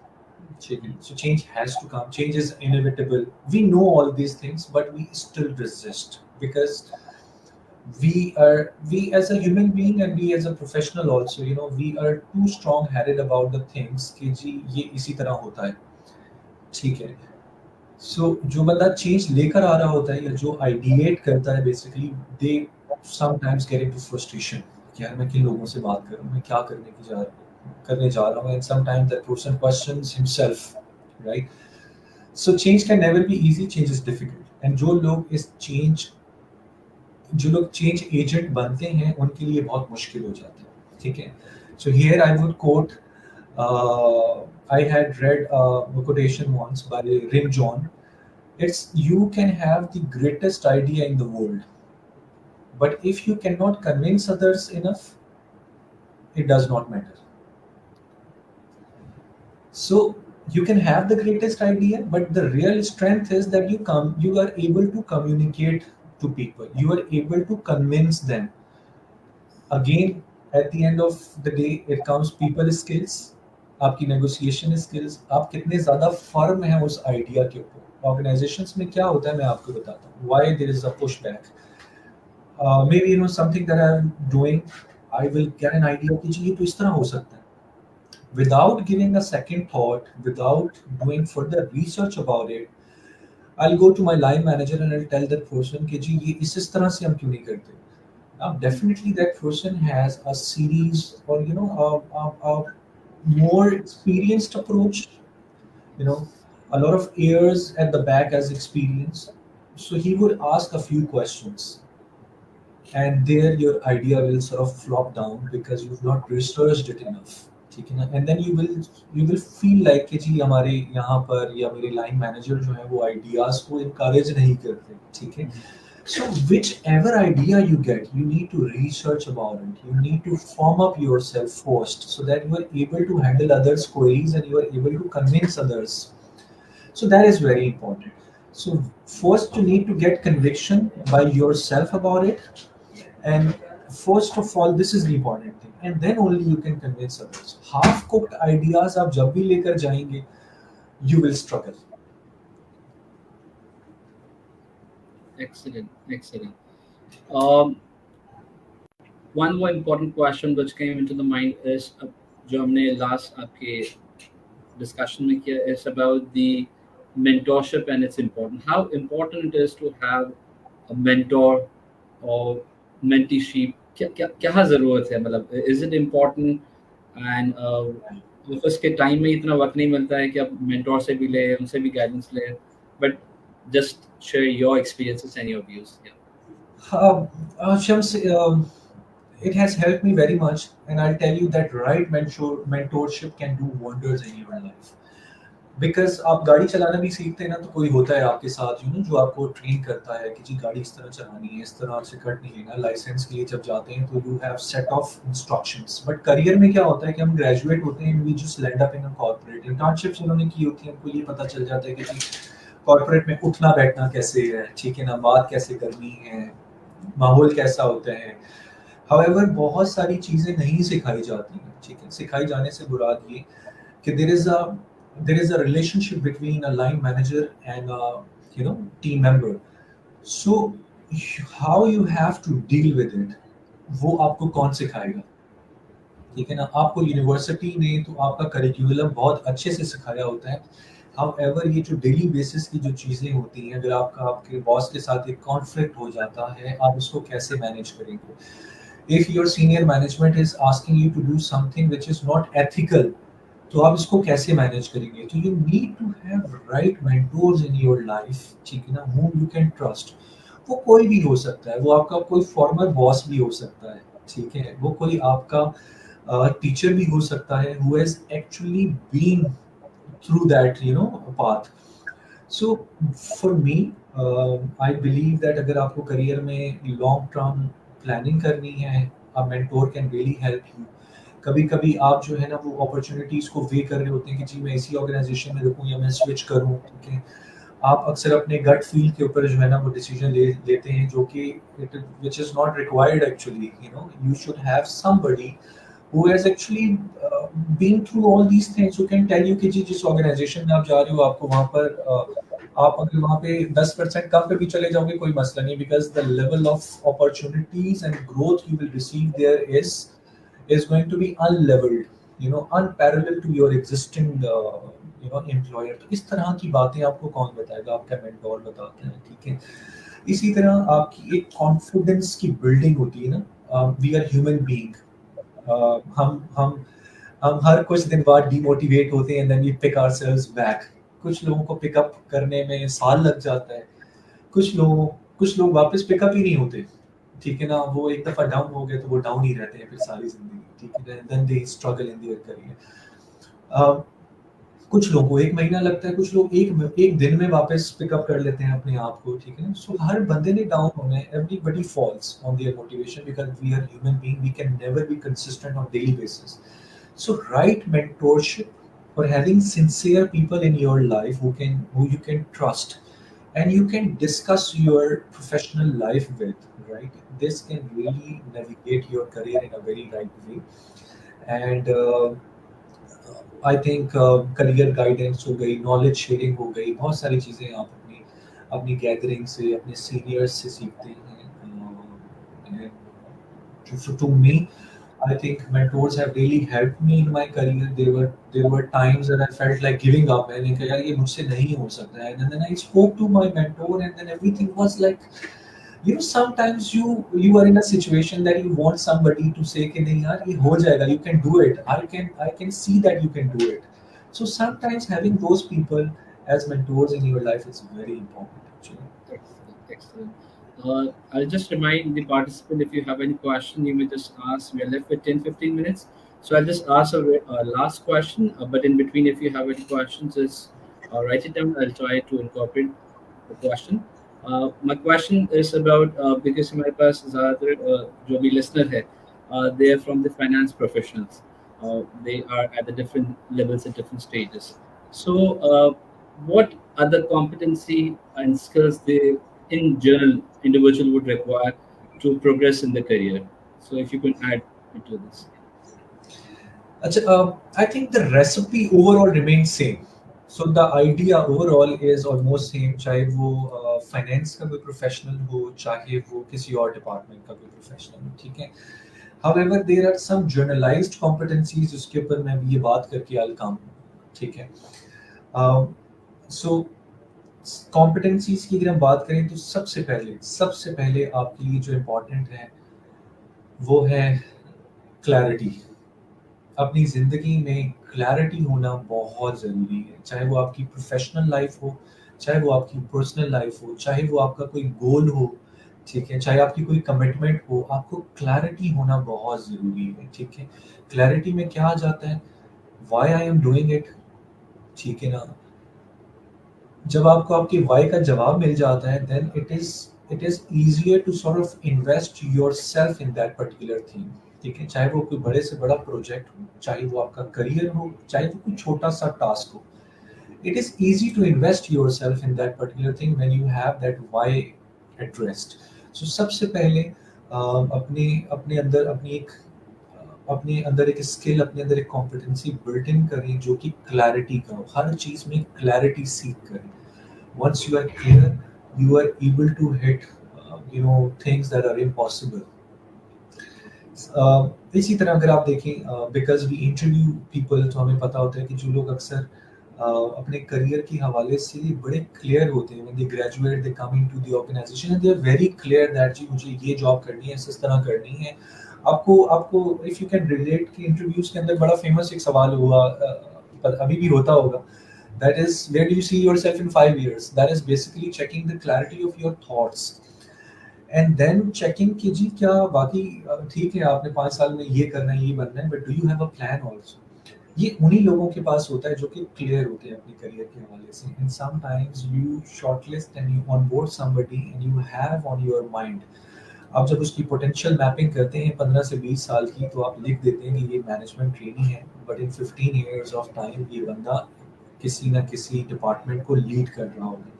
So change has to come. Change is inevitable. We know all these things, but we still resist because we as a human being and we as a professional also, we are too strong-headed about the things कि जी ये इसी तरह होता है, ठीक है. So जो बंदा चेंज लेकर आ रहा होता है या जो आइडिएट करता है, basically they sometimes get into frustration कि यार मैं किन लोगों से बात करूं, मैं क्या करने जा रहा हूं, and sometimes that person questions himself, right? So change can never be easy. Change is difficult, and जो लोग चेंज एजेंट बनते हैं उनके लिए बहुत मुश्किल हो जाता है, ठीक है. So here I would quote, I had read a quotation once by Rim John. It's, you can have the greatest idea in the world, but if you cannot convince others enough, it does not matter. So you can have the greatest idea, but the real strength is that you are able to communicate to people. You are able to convince them. Again, at the end of the day, it comes people skills, आपकी negotiation skills, आप कितने ज़्यादा firm हैं उस idea के ऊपर. Organizations में क्या होता है मैं आपको बताता हूँ. Why there is a pushback? Maybe something that I'm doing, I will get an idea कि जी ये तो इस तरह हो सकता है. Without giving a second thought, without doing further research about it, I'll go to my line manager and I'll tell that person कि जी ये इस तरह से हम क्यों नहीं करते. definitely that person has a series, or a more experienced approach, you know a lot of years at the back as experience. So he would ask a few questions, and there your idea will sort of flop down because you've not researched it enough. ठीक है ना? And then you will feel like कि जी हमारे यहाँ पर या मेरे line manager जो है वो आइडियाज को इनकरेज नहीं करते, ठीक है? So whichever idea you get, you need to research about it. You need to form up yourself first so that you are able to handle others' queries and you are able to convince others. So that is very important. So first you need to get conviction by yourself about it, and first of all, this is the important thing, and then only you can convince others. Half cooked ideas आप जब भी लेकर जाएंगे, you will struggle. Excellent, excellent. Um, one more important question which came into the mind is जो हमने last आपके discussion में किया is about the mentorship and its important. How important it is to have a mentor or menteeship. क्या क्या क्या ज़रूरत है, मतलब is it important? And office के टाइम में इतना वक्त नहीं मिलता है कि आप मेंटोर से भी ले, उनसे भी गाइडेंस ले, but just share your experiences and your views. Shams, it has helped me very much, and I'll tell you that right mentorship can do wonders in your life. Because आप गाड़ी चलाना भी सीखते हैं ना, तो कोई होता है आपके साथ जो आपको ट्रेन करता है कि जी गाड़ी इस तरह चलानी है, इस तरह से कट नहीं लेना। लाइसेंस के लिए जब जाते हैं तो you have set of instructions. But career में क्या होता है कि हम ग्रेजुएट होते हैं, we just land up in a corporate. Internships उन्होंने की होती है, हमको ये पता चल जाता है कि जी कॉर्पोरेट में उठना बैठना कैसे है, ठीक है ना, बात कैसे करनी है, माहौल कैसा होता है। हाउएवर बहुत सारी चीज़ें नहीं सिखाई जाती हैं, ठीक है। सिखाई जाने से मुराद ये कि there is a relationship between a line manager and a team member. So how you have to deal with it, वो आपको कौन सिखाएगा, ठीक है ना। आपको यूनिवर्सिटी ने तो आपका करिकुलम बहुत अच्छे से सिखाया होता है। हाउएवर ये जो डेली बेसिस की जो चीज़ें होती हैं, अगर आपके बॉस के साथ एक कॉन्फ्लिक्ट हो जाता है, आप उसको कैसे मैनेज करेंगे। If your senior management is asking you to do something which is not ethical, तो आप इसको कैसे मैनेज करेंगे। तो you need to have right mentors in your life, ठीक है ना, whom you can trust। वो कोई भी हो सकता है, वो आपका कोई फॉर्मर बॉस भी हो सकता है, ठीक है, वो कोई आपका टीचर भी हो सकता है who has actually been through that path। So for me, I believe that अगर आपको करियर में लॉन्ग टर्म प्लानिंग करनी है, a mentor can really help you। कभी कभी आप जो है ना वो अपॉर्चुनिटीज को वे कर रहे होते हैं कि जी मैं इसी ऑर्गेनाइजेशन में रुकूं या मैं स्विच करूं, ठीक है। आप अक्सर अपने गट फील के ऊपर जो है ना वो डिसीजन लेते हैं, जो कि विच is not required actually. You should have somebody who has actually been through all these things, who can tell you कि जी जिस ऑर्गेनाइजेशन में आप जा रहे हो, आपको वहाँ पर आप अगर वहाँ पे 10% कम पे भी चले जाओगे कोई मसला नहीं, because the level of opportunities and growth you will receive there is going to be unleveled, unparalleled to your existing employer। तो इस तरह की बातें आपको कौन बताएगा, आपका मेंटोर बताता है, ठीक है। इसी तरह आपकी एक कॉन्फिडेंस की बिल्डिंग होती है ना। We are human being. हम हर कुछ दिन बाद डिमोटिवेट होते हैं, and then we pick ourselves back. कुछ लोगों को पिकअप करने में साल लग जाता है, कुछ लोग वापस पिकअप ही नहीं होते, ठीक है ना। वो एक दफा डाउन हो गए तो वो डाउन ही रहते हैं फिर सारी जिंदगी, ठीक है। Then they struggle in their career. कुछ लोगों को 1 महीना लगता है, कुछ लोग एक दिन में वापस पिकअप कर लेते हैं अपने आप को, ठीक है ना। सो हर बंदे ने डाउन होना है। Everybody falls on their motivation because we are human being, we can never be consistent on daily basis. So right mentorship और having sincere people in your life who you can trust and you can discuss your professional life with, right? This can really navigate your career in a very right way। And I think career guidance हो गई, knowledge sharing हो गई, बहुत सारी चीज़ें आप अपनी gathering से, अपने सीनियर्स से सीखते हैं। So to me, I think mentors have really helped me in my career। There were times that I felt like giving up। मैंने कहा यार ये मुझसे नहीं हो सकता है, and then I spoke to my mentor and then everything was like You know, sometimes you are in a situation that you want somebody to say कि नहीं यार ये हो जाएगा, you can do it, I can see that you can do it. So sometimes having those people as mentors in your life is very important actually. Excellent, excellent. I'll just remind the participant, if you have any question, you may just ask. We are left with 10-15 minutes. So I'll just ask a last question, but in between, if you have any questions, just write it down. I'll try to incorporate the question. My question is about because हमारे पास ज़्यादातर जो भी listener है, they are from the finance professionals. They are at the different levels at different stages. So, what other competency and skills they in general individual would require to progress in the career? So, if you can add into this. अच्छा, I think the recipe overall remains same. So the idea overall is almost same, चाहे वो finance का कोई professional हो, चाहे वो किसी और डिपार्टमेंट का कोई प्रोफेशनल हो, ठीक है. However, there are some generalized competencies जिसके ऊपर मैं ये बात करके I'll come, ठीक है. So competencies की अगर हम बात करें तो सबसे पहले आपके लिए जो इम्पोर्टेंट है वो है क्लैरिटी. अपनी ज़िंदगी में क्लैरिटी होना बहुत ज़रूरी है, चाहे वो आपकी प्रोफेशनल लाइफ हो, चाहे वो आपकी पर्सनल लाइफ हो, चाहे वो आपका कोई गोल हो, ठीक है, चाहे आपकी कोई कमिटमेंट हो, आपको क्लैरिटी होना बहुत ज़रूरी है, ठीक है. क्लैरिटी में क्या आ जाता है, why I am doing it, ठीक है ना. जब आपको आपके वाई का जवाब मिल जाता है, then it is easier to sort of invest yourself in that particular thing, ठीक है. चाहे वो कोई बड़े से बड़ा प्रोजेक्ट हो, चाहे वो आपका करियर हो, चाहे वो कोई छोटा सा टास्क हो, it is easy to invest yourself in that particular thing when you have that why addressed. So सबसे पहले अपने अपने अंदर अपने अंदर एक स्किल, अपने अंदर एक कॉम्पिटेंसी बिल्ट इन करें जो कि क्लैरिटी का हो. हर चीज में क्लैरिटी सीख करें. Once you are clear, you are able to hit things that are impossible. इसी तरह अगर आप देखें, बिकॉज वी इंटरव्यू पीपल, तो हमें पता होता है कि जो लोग अक्सर अपने करियर के हवाले से बड़े क्लियर होते हैं, when they graduate they come into the organization and they are very clear that जी मुझे ये जॉब करनी है, इस तरह करनी है. आपको if you can relate कि इंटरव्यूज के अंदर बड़ा फेमस एक सवाल हुआ, पर अभी भी होता होगा, that is where do you see yourself in 5 years. That is basically checking the clarity of your thoughts and then checking कि जी क्या बाकी ठीक है, आपने 5 साल में ये करना है, ये बनना है, but do you have a plan also. ये उन्हीं लोगों के पास होता है जो कि क्लियर होते हैं अपने करियर के हवाले से. And sometimes you shortlist and you onboard somebody and you have on your mind, आप जब उसकी पोटेंशियल मैपिंग करते हैं 15 से 20 साल की, तो आप लिख देते हैं कि ये मैनेजमेंट ट्रेनी है, but in 15 years of time ये बंदा किसी ना किसी डिपार्टमेंट को लीड कर रहा होगा.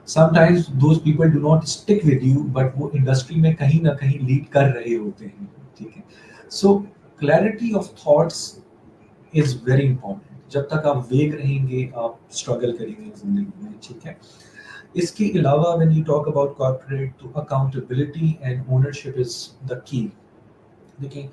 Sometimes those people do not stick with you, but वो इंडस्ट्री में कहीं ना कहीं लीड कर रहे होते हैं, ठीक है. So clarity of thoughts is very important. जब तक आप वेग रहेंगे आप स्ट्रगल करेंगे जिंदगी में, ठीक है. इसके अलावा when you talk about corporate, तो accountability and ownership is the key. देखिए,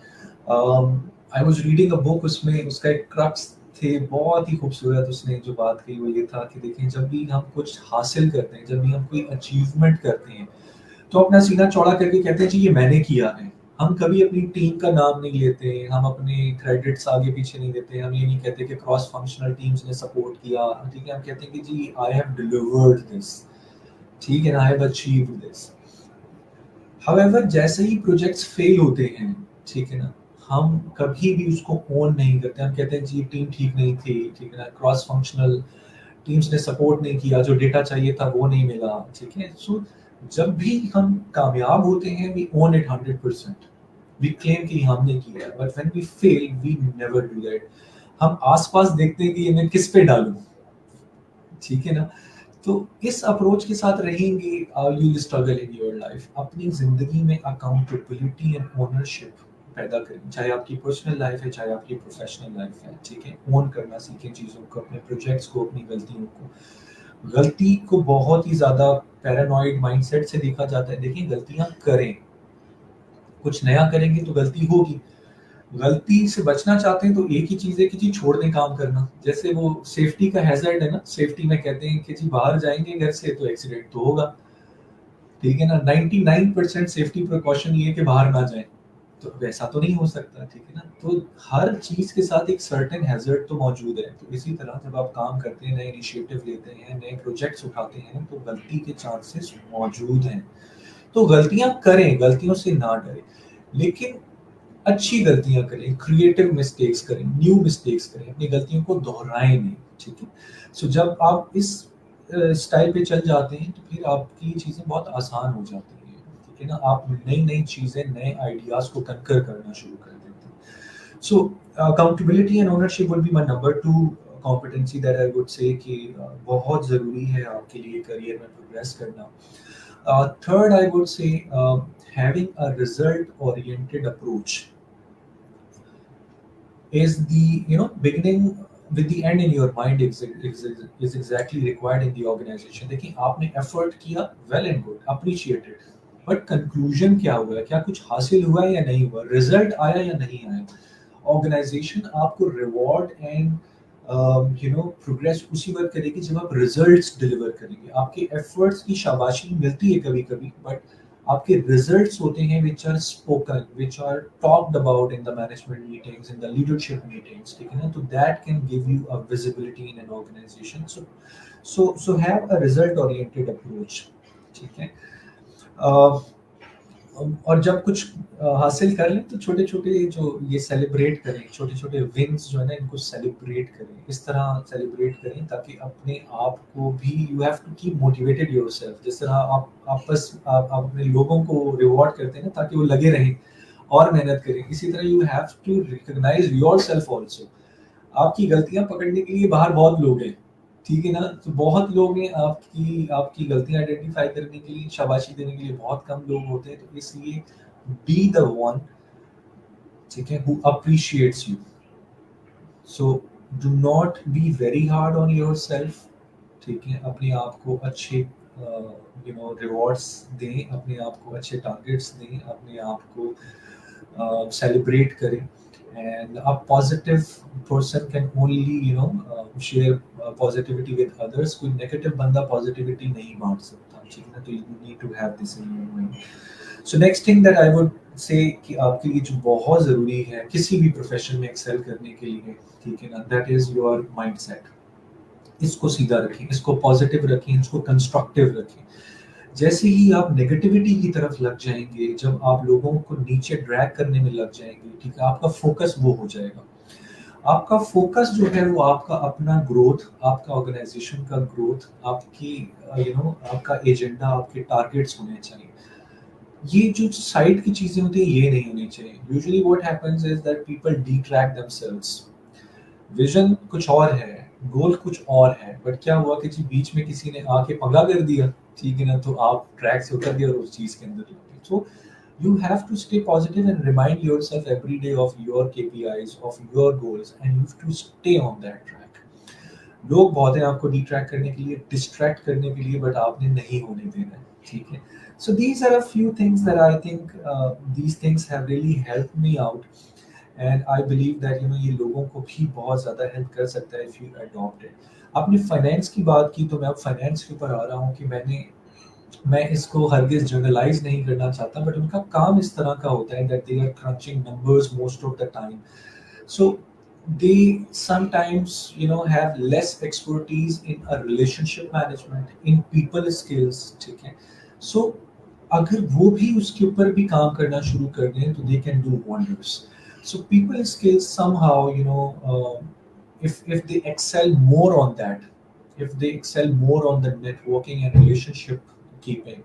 I was reading a book, उसमें उसका एक क्रक्स थे, बहुत ही खूबसूरत उसने जो बात कही वो ये था कि देखिए, जब भी हम कुछ हासिल करते हैं, जब भी हम कोई अचीवमेंट करते हैं, तो अपना सीना चौड़ा करके कहते हैं जी ये मैंने किया है. हम कभी अपनी टीम का नाम नहीं लेते, हम अपने क्रेडिट्स आगे पीछे नहीं देते, हम ये नहीं कहते कि क्रॉस फंक्शनल टीम्स ने सपोर्ट किया, ठीक है. हम कहते हैं कि जी आई हैव डिलीवर्ड दिस, ठीक है ना, I have achieved this. However जैसे ही प्रोजेक्ट्स फेल होते हैं, ठीक है ना, हम कभी भी उसको ओन नहीं करते. हम कहते हैं जी टीम ठीक नहीं थी, ठीक है ना, क्रॉस फंक्शनल टीम्स ने सपोर्ट नहीं किया, जो डेटा चाहिए था वो नहीं मिला, ठीक है. सो जब भी हम कामयाब होते हैं we own it 100%. We claim कि हमने किया, but when we fail we never do that. हम आसपास देखते हैं कि ये मैं किस पे डालूं, ठीक है ना. तो इस अप्रोच के साथ रहेंगे you will struggle in your life. अपनी जिंदगी में accountability and ownership पैदा करें, चाहे आपकी पर्सनल लाइफ है, चाहे आपकी प्रोफेशनल लाइफ है, ठीक है. ओन करना सीखें चीज़ों को, अपने प्रोजेक्ट्स को, अपनी गलतियों को. गलती को बहुत ही ज़्यादा पैरानॉइड माइंडसेट से देखा जाता है. देखिए, गलतियां करें, कुछ नया करेंगे तो गलती होगी. गलती से बचना चाहते हैं तो एक ही चीज़ है कि जी छोड़ दें काम करना. जैसे वो सेफ्टी का हैजर्ड है ना, सेफ्टी में कहते हैं कि जी बाहर जाएंगे घर से तो एक्सीडेंट तो होगा. ठीक है ना, 99% सेफ्टी प्रिकॉशन ये है कि बाहर ना जाए, तो वैसा तो नहीं हो सकता, ठीक है ना। तो हर चीज के साथ एक सर्टेन हैजर्ड तो मौजूद है। तो इसी तरह जब आप काम करते हैं, नए इनिशिएटिव लेते हैं, नए प्रोजेक्ट्स उठाते हैं, तो गलती के चांसेस मौजूद हैं। तो गलतियां करें, गलतियों से ना डरें, लेकिन अच्छी गलतियां करें, क्रिएटिव मिस्टेक्स करें, न्यू मिस्टेक्स करें, अपनी गलतियों को दोहराएं नहीं, ठीक है। सो जब आप इस स्टाइल पे चल जाते हैं तो फिर आपकी चीजें बहुत आसान हो जाती हैं, ठीक है ना। आप नई नई चीजें, नए आइडियाज को कंकर करना शुरू कर देते हैं। So accountability and ownership would be my number 2 competency that I would say कि बहुत ज़रूरी है आपके लिए करियर में प्रोग्रेस करना। Third, I would say having a result-oriented approach is the beginning with the end in your mind is exactly required in the organization. देखिए आपने effort किया, well and good, appreciated, but conclusion क्या हुआ, क्या कुछ हासिल हुआ या नहीं हुआ, result आया या नहीं आया। Organization आपको reward and प्रोग्रेस उसी वक्त करेगी जब आप रिजल्ट्स डिलीवर करेंगे। आपके एफर्ट्स की शाबाशी मिलती है कभी कभी, बट आपके रिजल्ट्स होते हैं which are spoken, which are talked about in the management meetings, in the leadership meetings, ठीक है ना। तो that can give you a visibility in an organisation. So have a result oriented approach, ठीक है। और जब कुछ हासिल कर लें तो छोटे छोटे जो ये सेलिब्रेट करें, छोटे छोटे विन्स जो है ना, इनको सेलिब्रेट करें, इस तरह सेलिब्रेट करें ताकि अपने आप को भी, you have to keep motivated yourself. जिस तरह आप अपने लोगों को रिवॉर्ड करते हैं ना ताकि वो लगे रहें और मेहनत करें, इसी तरह you have to recognise yourself also. आपकी गलतियां पकड़ने के लिए बाहर बहुत लोग हैं, ठीक है ना। तो बहुत लोग हैं, आपकी गलतियां आइडेंटिफाई करने के लिए, शाबाशी देने के लिए बहुत कम लोग होते हैं। तो इसलिए बी द वन, ठीक है, who appreciates you. So do not be very hard on yourself, ठीक है। अपने आप को अच्छे रिवॉर्ड्स दें, अपने आप को अच्छे टारगेट्स दें, अपने आप को सेलिब्रेट करें। And a positive person can only share positivity with others. कोई negative बंदा positivity नहीं बांट सकता, ठीक है ना। तो you need to have this in your mind. So next thing that I would say कि आपके लिए जो बहुत ज़रूरी है किसी भी प्रोफेशन में एक्सेल करने के लिए, ठीक है ना, that is your mindset. इसको सीधा रखें, इसको पॉजिटिव रखें, इसको कंस्ट्रक्टिव रखें। जैसे ही आप नेगेटिविटी की तरफ लग जाएंगे, जब आप लोगों को नीचे ड्रैग करने में लग जाएंगे, ठीक है, आपका फोकस वो हो जाएगा। आपका फोकस जो है वो आपका अपना ग्रोथ, आपका ऑर्गेनाइजेशन का ग्रोथ, आपकी आपका एजेंडा, आपके टारगेट्स होने चाहिए। ये जो साइड की चीजें होती है ये नहीं होनी चाहिए। Usually what happens is that people detract themselves. Vision कुछ और है, गोल कुछ और है, बट क्या हुआ कि जी बीच में किसी ने आके पंगा कर दिया, ठीक है ना, तो आप ट्रैक से उतर गए और उस चीज के अंदर लग गए। So you have to stay positive and remind yourself every day of your KPIs, of your goals, and you have to stay on that track. लोग बहुत हैं आपको डिट्रैक्ट करने के लिए, डिस्ट्रैक्ट करने के लिए, बट आपने नहीं होने देना है, ठीक है। So these are a few things that I think these things have really helped me out, and I believe that ये लोगों को भी बहुत ज़्यादा हेल्प कर सकता है if you adopt it. आपने फाइनेंस की बात की, तो मैं अब फाइनेंस के ऊपर आ रहा हूँ कि मैं इसको हरगिज जनरलाइज नहीं करना चाहता, बट उनका काम इस तरह का होता है that they are crunching numbers most of the time. So they sometimes have less expertise in a relationship management, in people skills, ठीक है। So अगर वो भी उसके ऊपर भी काम करना शुरू कर दें तो they can do wonders. So people skills somehow if they excel more on that, if they excel more on the networking and relationship keeping,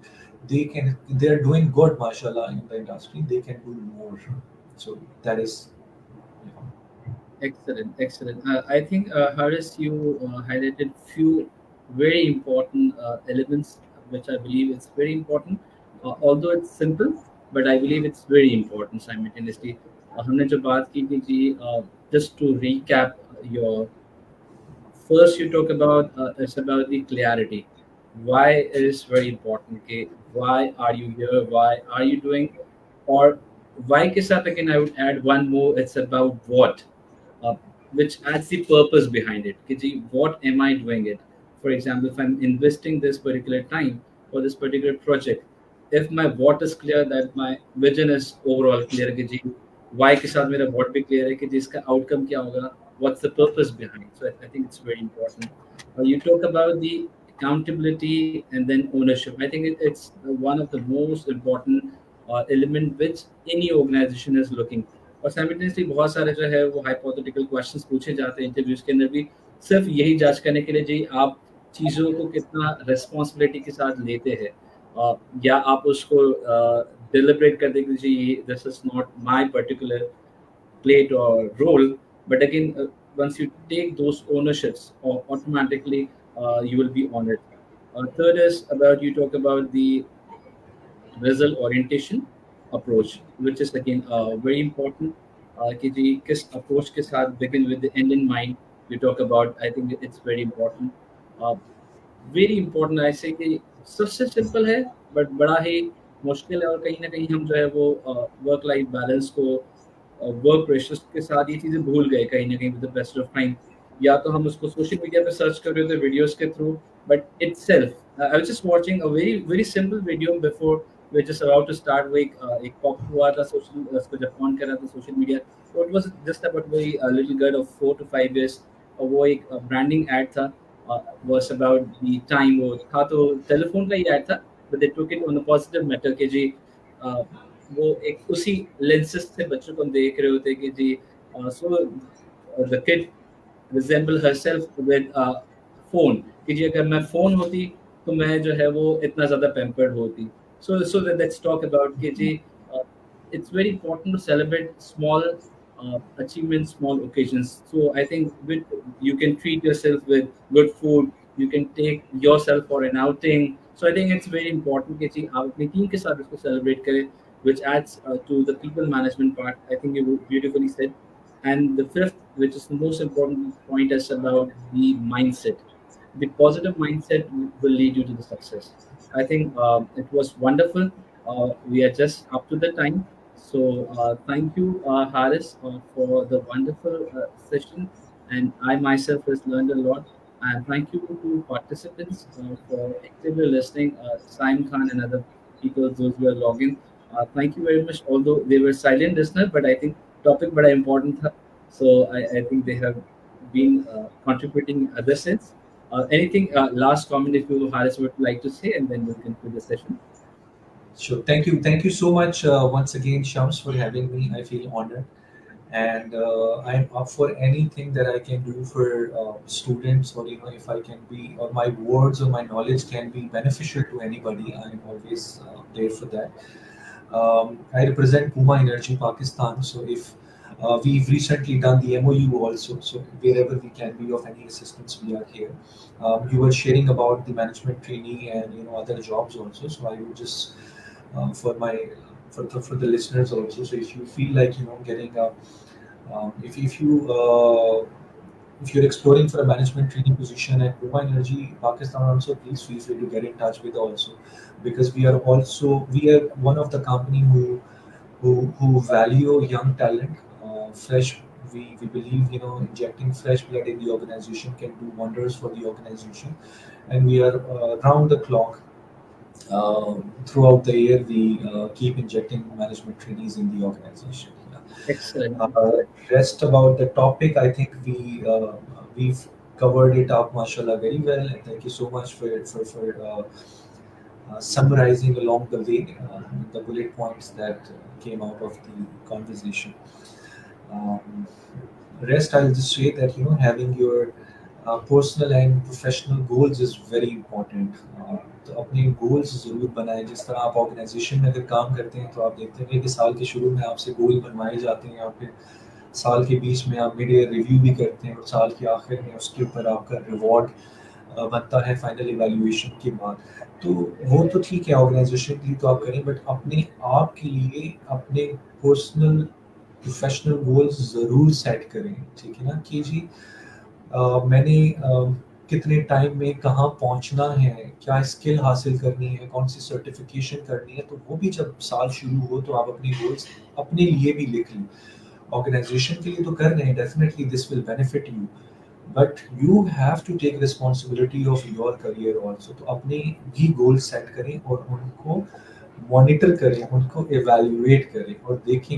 they're doing good, mashallah, in the industry. They can do more. So that is Excellent, excellent. I think, Haris, you highlighted few very important elements, which I believe is very important. Although it's simple, but I believe it's very important simultaneously. हमने जो बात की थी कि just to recap your first you talk about it's about the clarity. Why it is very important. Okay, why are you here? Why are you doing? Or why के साथ again I would add one more. It's about what. uh, which adds the purpose behind it. कि जी, what am I doing it? For example, if I'm investing this particular time for this particular project, if my what is clear, that my vision is overall clear कि जी why के साथ मेरा what भी clear है कि जी इसका outcome क्या होगा, what's the purpose behind. So I think it's very important. You talk about the accountability and then ownership. I think it's one of the most important element which any organization is looking. और simultaneously बहुत सारे जो है वो hypothetical questions पूछे जाते हैं interviews के अंदर भी, सिर्फ यही जांच करने के लिए जी आप चीज़ों को कितना रिस्पॉन्सिबिलिटी के साथ लेते हैं, या आप उसको डिलिब्रेट कर देंगे जी this is not my particular plate or role. But again, once you take those ownerships, automatically you will be honored. Third is about, you talk about the result orientation approach, which is again very important. कि जी किस approach के साथ begin with the end in mind. You talk about, I think it's very important. Very important ऐसे कि सबसे simple है but बड़ा ही मुश्किल है, और कहीं ना कहीं हम जो है वो वर्क लाइफ बैलेंस को वर्क प्रेशर्स के साथ ये चीज़ें भूल गए कहीं ना कहीं with the best of time. या तो हम उसको सोशल मीडिया पे सर्च कर रहे होते वीडियोस के through, but itself I was just watching a very very simple video before we just about to start. वो एक पॉप हुआ था सोशल, उसको जब ऑन कर रहा था सोशल मीडिया, तो it was just about very little girl of 4 to 5 years, और वो एक ब्रांडिंग एड था, was about the time, वो था तो टेलीफोन का ही ऐड था, but they took it on a positive matter कि जी वो एक उसी lenses से बच्चों को हम देख रहे होते कि जी so the kid resemble herself with phone, कि जी अगर मैं phone होती तो मैं जो है वो इतना ज़्यादा pampered होती। So let's talk about कि जी it's very important to celebrate small achievements, small occasions. So I think you can treat yourself with good food. You can take yourself for an outing. So I think it's very important कि जी आप अपनी team के साथ इसको celebrate करें, which adds to the people management part. I think you beautifully said. And the fifth, which is the most important point, is about the mindset. The positive mindset will lead you to the success. I think it was wonderful. We are just up to the time. So thank you, Haris, for the wonderful session. And I myself has learned a lot. And thank you to participants for actively listening, Saim Khan and other people, those who are logging. Thank you very much. Although they were silent listener, but I think topic very important. Tha. So I think they have been contributing in other sense. Anything last comment if you, Haris, would like to say, and then we'll conclude the session. Sure. Thank you so much once again, Shams, for having me. I feel honored, and I'm up for anything that I can do for students, or if I can be, or my words or my knowledge can be beneficial to anybody. I'm always there for that. I represent Puma Energy Pakistan, so if we've recently done the MOU also, so wherever we can be of any assistance, we are here. You were sharing about the management trainee and other jobs also, so I would just for my for the listeners also. So if you feel like getting a if you if you're exploring for a management training position at Puma Energy Pakistan also, please feel free to get in touch with also, because we are one of the company who value young talent, fresh. We believe injecting fresh blood in the organization can do wonders for the organization, and we are round the clock. Throughout the year, we keep injecting management trainees in the organization. Excellent. Rest about the topic, I think we've covered it up, mashallah, very well. And thank you so much for summarizing along the way the bullet points that came out of the conversation. Rest, I'll just say that having your personal and professional goals is very important. तो अपने goals ज़रूर बनाएं। जिस तरह आप organisation में अगर काम करते हैं तो आप देखते हैं कि साल के शुरू में आपसे गोल बनवाए जाते हैं, और फिर साल के बीच में आप मिड ईयर रिव्यू भी करते हैं, और साल के आखिर में उसके ऊपर आपका रिवॉर्ड बनता है फाइनल इवैल्यूएशन के बाद। तो वो तो ठीक है, ऑर्गेनाइजेशन के लिए तो आप करें, बट अपने आप के लिए अपने पर्सनल प्रोफेशनल गोल्स ज़रूर सेट करें, ठीक है ना, कि जी मैंने कितने टाइम में कहाँ पहुँचना है, क्या स्किल हासिल करनी है, कौन सी सर्टिफिकेशन करनी है, तो वो भी जब साल शुरू हो तो आप अपने गोल्स अपने लिए भी लिख लें। ऑर्गेनाइजेशन के लिए तो कर रहे हैं, definitely this will benefit you, but you have to take responsibility of your career also. तो अपने भी गोल सेट करें और उनको मॉनिटर करें, उनको इवैल्यूएट करें और देखें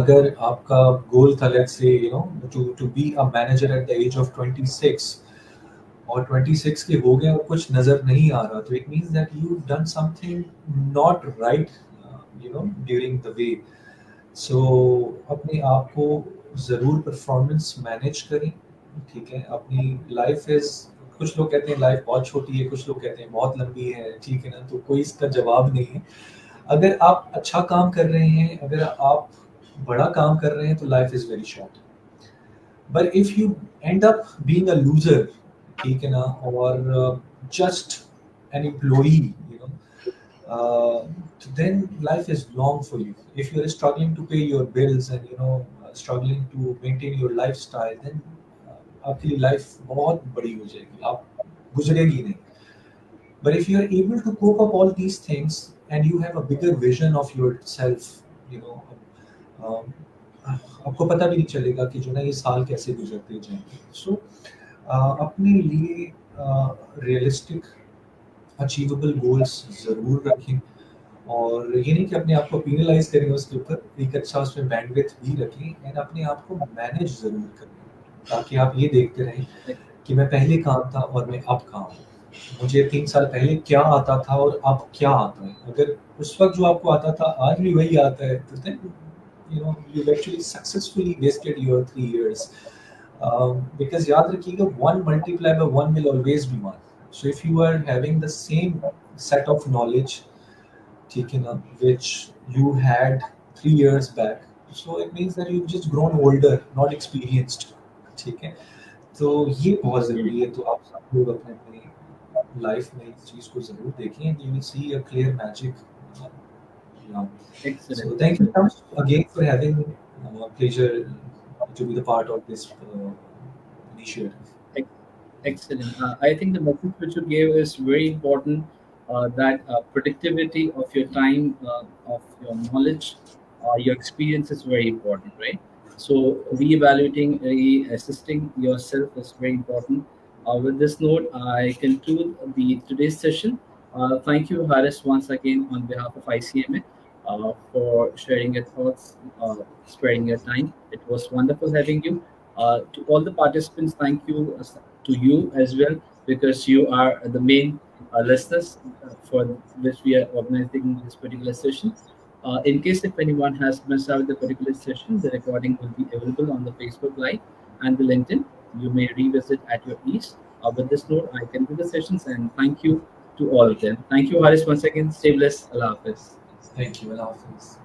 अगर आपका गोल था let's say to be a manager at the age of 26 और 26 के हो गए और कुछ नज़र नहीं आ रहा, तो it means that you done something not right during the way. So अपने आप को ज़रूर परफॉर्मेंस मैनेज करें, ठीक है। अपनी लाइफ इज़, कुछ लोग कहते हैं लाइफ बहुत छोटी है, कुछ लोग कहते हैं बहुत लंबी है, ठीक है ना, तो कोई इसका जवाब नहीं है। अगर आप अच्छा काम कर रहे हैं, अगर आप बड़ा काम कर रहे हैं, तो life is very short. But if you and up being a loser, ठीक है ना, और just an employee, then life is long for you. If you're struggling to pay your bills and struggling to maintain your lifestyle, then आपके लिए life बहुत बड़ी हो जाएगी, आप गुजरेगी नहीं। But if you're able to cope up all these things and you have a bigger vision of yourself, you know, आपको पता भी नहीं चलेगा कि जो ना ये साल कैसे गुजरते जाएंगे। सो अपने लिए रियलिस्टिक अचीवेबल गोल्स ज़रूर रखें, और ये नहीं कि अपने आप को पेनलाइज करें उसके ऊपर, एक अच्छा उसमें बैंडविड्थ भी रखें एंड अपने आप को मैनेज ज़रूर करें, ताकि आप ये देखते रहें कि मैं पहले कहाँ था और मैं अब कहाँ हूँ, मुझे 3 साल पहले क्या आता था और अब क्या आता है। अगर उस वक्त जो आपको आता था आज भी वही आता है, तो then you actually successfully wasted your 3 years. Because याद रखिएगा 1 multiplied by 1 will always be 1. So if you are having the same set of knowledge, ठीक है ना, which you had 3 years back, so it means that you've just grown older, not experienced, ठीक है। तो ये बहुत ज़रूरी है, तो आप सब लोग अपने अपने लाइफ में इस चीज़ को ज़रूर देखें and you will see a clear magic. Yeah. Excellent. So thank you so much again for having me. Pleasure to be the part of this initiative. Excellent. I think the message which you gave is very important. That productivity of your time, of your knowledge, your experience is very important, right? So reevaluating, assisting yourself is very important. With this note, I conclude the today's session. Thank you, Haris, once again on behalf of ICMA for sharing your thoughts, sparing your time. It was wonderful having you. To all the participants, thank you to you as well, because you are the main listeners for which we are organizing this particular session. In case if anyone has missed out the particular session, the recording will be available on the Facebook Live and the LinkedIn. You may revisit at your ease. With this note, I conclude the sessions and thank you to all of them. Thank you, Haris, once again. Stay blessed. Allah Hafiz. Thank you. Allah Hafiz.